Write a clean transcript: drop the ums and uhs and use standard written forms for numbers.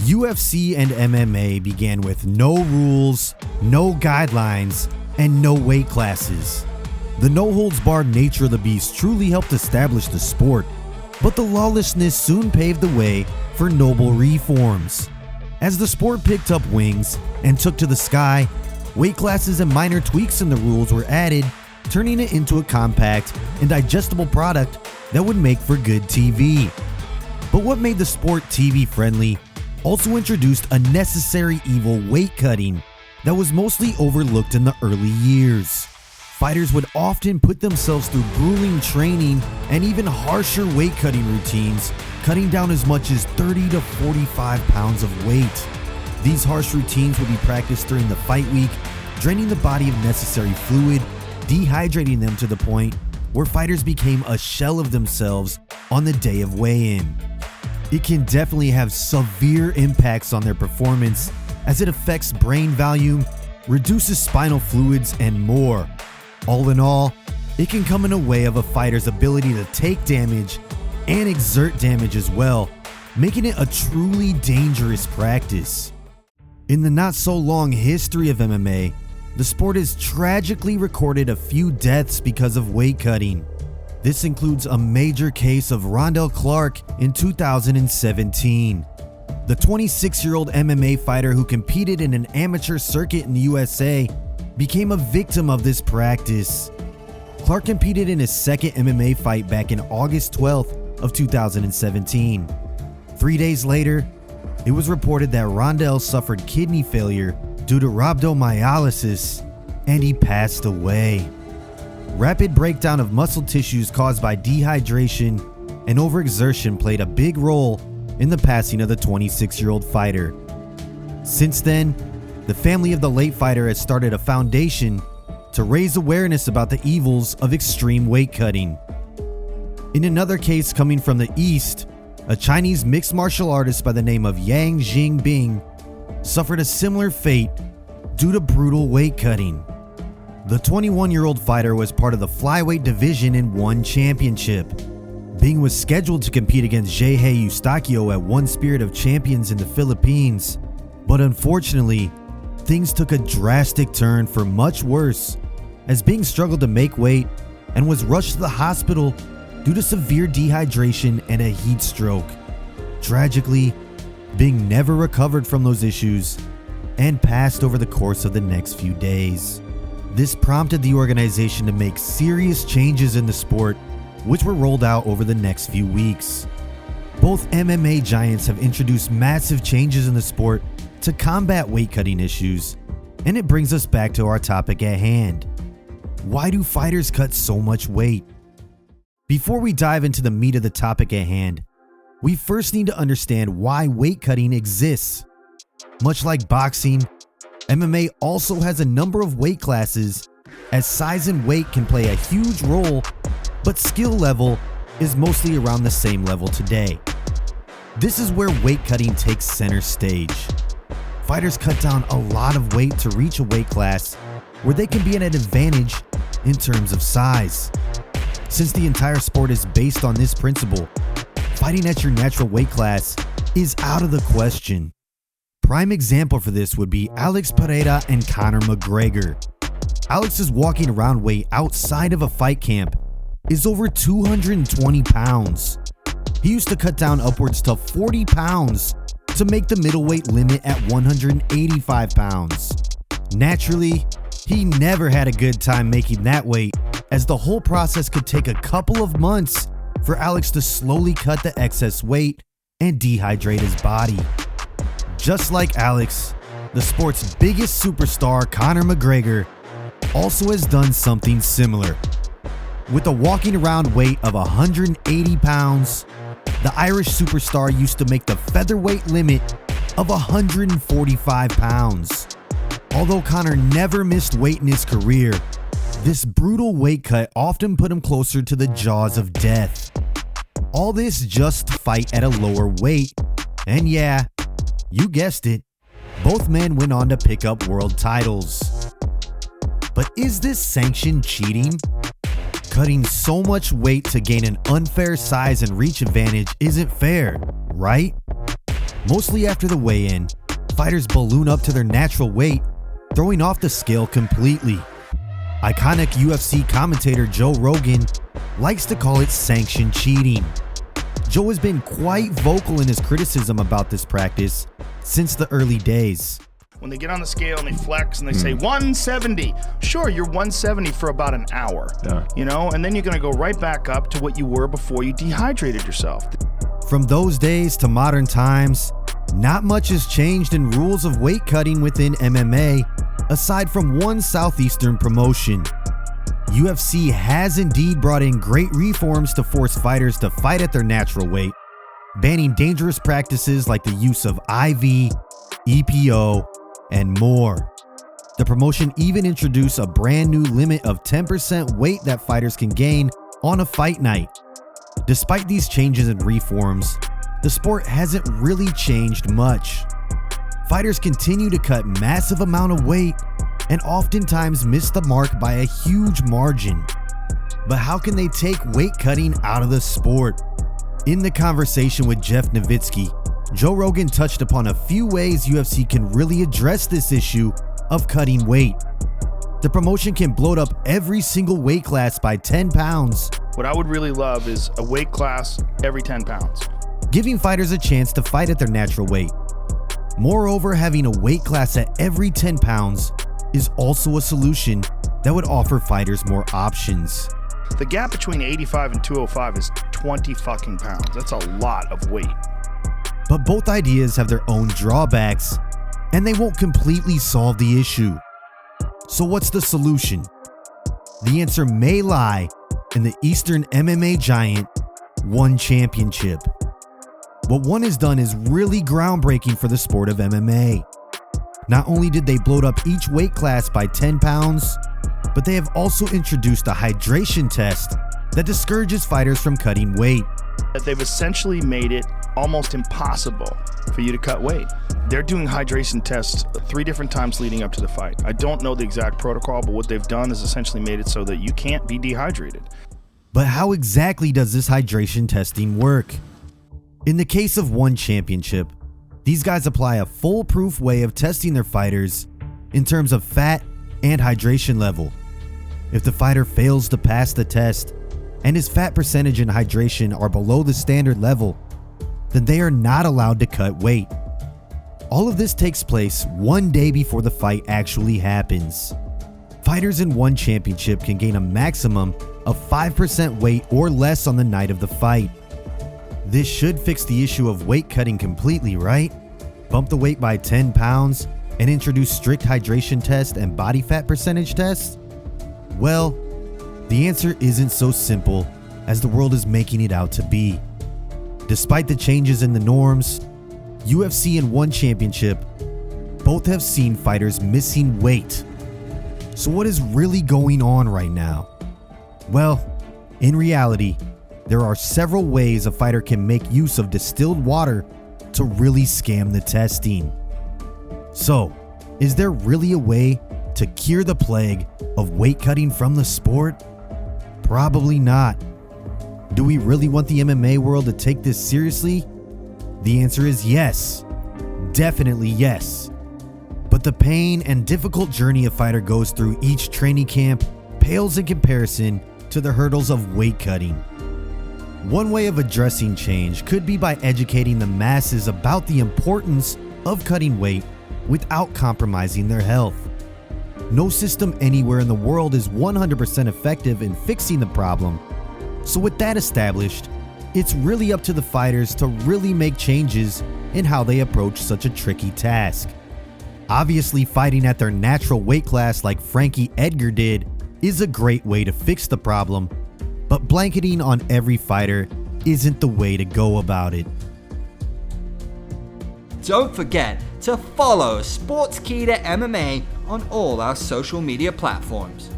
UFC and MMA began with no rules, no guidelines, and no weight classes. The no-holds-barred nature of the beast truly helped establish the sport, but the lawlessness soon paved the way for noble reforms. As the sport picked up wings and took to the sky, weight classes and minor tweaks in the rules were added, turning it into a compact and digestible product that would make for good TV. But what made the sport TV-friendly also introduced a necessary evil weight cutting that was mostly overlooked in the early years. Fighters would often put themselves through grueling training and even harsher weight cutting routines, cutting down as much as 30 to 45 pounds of weight. These harsh routines would be practiced during the fight week, draining the body of necessary fluid, dehydrating them to the point where fighters became a shell of themselves on the day of weigh-in. It can definitely have severe impacts on their performance as it affects brain volume, reduces spinal fluids, and more. All in all, it can come in a way of a fighter's ability to take damage and exert damage as well, making it a truly dangerous practice. In the not so long history of MMA, the sport has tragically recorded a few deaths because of weight cutting. This includes a major case of Rondell Clark in 2017. The 26-year-old MMA fighter who competed in an amateur circuit in the USA became a victim of this practice. Clark competed in his second MMA fight back in August 12th of 2017. 3 days later, it was reported that Rondell suffered kidney failure due to rhabdomyolysis, and he passed away. Rapid breakdown of muscle tissues caused by dehydration and overexertion played a big role in the passing of the 26-year-old fighter. Since then, the family of the late fighter has started a foundation to raise awareness about the evils of extreme weight cutting. In another case coming from the East, a Chinese mixed martial artist by the name of Yang Jingbing suffered a similar fate due to brutal weight cutting. The 21-year-old fighter was part of the flyweight division and won championship. Bing was scheduled to compete against Jorge Eustaquio at One Spirit of Champions in the Philippines, but unfortunately, things took a drastic turn for much worse as Bing struggled to make weight and was rushed to the hospital due to severe dehydration and a heat stroke. Tragically, Bing never recovered from those issues and passed over the course of the next few days. This prompted the organization to make serious changes in the sport, which were rolled out over the next few weeks. Both MMA giants have introduced massive changes in the sport to combat weight cutting issues, and it brings us back to our topic at hand. Why do fighters cut so much weight? Before we dive into the meat of the topic at hand, we first need to understand why weight cutting exists. Much like boxing, MMA also has a number of weight classes, as size and weight can play a huge role, but skill level is mostly around the same level today. This is where weight cutting takes center stage. Fighters cut down a lot of weight to reach a weight class where they can be at an advantage in terms of size. Since the entire sport is based on this principle, fighting at your natural weight class is out of the question. Prime example for this would be Alex Pereira and Conor McGregor. Alex's walking around weight outside of a fight camp is over 220 pounds. He used to cut down upwards to 40 pounds to make the middleweight limit at 185 pounds. Naturally, he never had a good time making that weight, as the whole process could take a couple of months for Alex to slowly cut the excess weight and dehydrate his body. Just like Alex, the sport's biggest superstar, Conor McGregor, also has done something similar. With a walking around weight of 180 pounds, the Irish superstar used to make the featherweight limit of 145 pounds. Although Conor never missed weight in his career, this brutal weight cut often put him closer to the jaws of death. All this just to fight at a lower weight. And yeah, you guessed it, both men went on to pick up world titles. But is this sanctioned cheating? Cutting so much weight to gain an unfair size and reach advantage isn't fair, right? Mostly after the weigh-in, fighters balloon up to their natural weight, throwing off the scale completely. Iconic UFC commentator Joe Rogan likes to call it sanctioned cheating. Joe has been quite vocal in his criticism about this practice since the early days. When they get on the scale and they flex and they say 170, sure, you're 170 for about an hour, and then you're going to go right back up to what you were before you dehydrated yourself. From those days to modern times, not much has changed in rules of weight cutting within MMA, aside from one southeastern promotion. UFC has indeed brought in great reforms to force fighters to fight at their natural weight, banning dangerous practices like the use of IV, EPO, and more. The promotion even introduced a brand new limit of 10% weight that fighters can gain on a fight night. Despite these changes and reforms, the sport hasn't really changed much. Fighters continue to cut massive amount of weight and oftentimes miss the mark by a huge margin. But how can they take weight cutting out of the sport? In the conversation with Jeff Nowitzki, Joe Rogan touched upon a few ways UFC can really address this issue of cutting weight. The promotion can bloat up every single weight class by 10 pounds. What I would really love is a weight class every 10 pounds. Giving fighters a chance to fight at their natural weight. Moreover, having a weight class at every 10 pounds is also a solution that would offer fighters more options. The gap between 85 and 205 is 20 fucking pounds. That's a lot of weight. But both ideas have their own drawbacks, and they won't completely solve the issue. So what's the solution? The answer may lie in the Eastern MMA giant ONE Championship. What ONE has done is really groundbreaking for the sport of MMA. Not only did they bloat up each weight class by 10 pounds, but they have also introduced a hydration test that discourages fighters from cutting weight. They've essentially made it almost impossible for you to cut weight. They're doing hydration tests 3 different times leading up to the fight. I don't know the exact protocol, but what they've done is essentially made it so that you can't be dehydrated. But how exactly does this hydration testing work? In the case of ONE Championship, these guys apply a foolproof way of testing their fighters in terms of fat and hydration level. If the fighter fails to pass the test and his fat percentage and hydration are below the standard level, then they are not allowed to cut weight. All of this takes place one day before the fight actually happens. Fighters in ONE Championship can gain a maximum of 5% weight or less on the night of the fight. This should fix the issue of weight cutting completely, right? Bump the weight by 10 pounds and introduce strict hydration tests and body fat percentage tests? Well, the answer isn't so simple as the world is making it out to be. Despite the changes in the norms, UFC and ONE Championship both have seen fighters missing weight. So what is really going on right now? Well, in reality, there are several ways a fighter can make use of distilled water to really scam the testing. So, is there really a way to cure the plague of weight cutting from the sport? Probably not. Do we really want the MMA world to take this seriously? The answer is yes. Definitely yes. But the pain and difficult journey a fighter goes through each training camp pales in comparison to the hurdles of weight cutting. One way of addressing change could be by educating the masses about the importance of cutting weight without compromising their health. No system anywhere in the world is 100% effective in fixing the problem. So with that established, it's really up to the fighters to really make changes in how they approach such a tricky task. Obviously, fighting at their natural weight class like Frankie Edgar did is a great way to fix the problem, but blanketing on every fighter isn't the way to go about it. Don't forget to follow Sportskeeda MMA on all our social media platforms.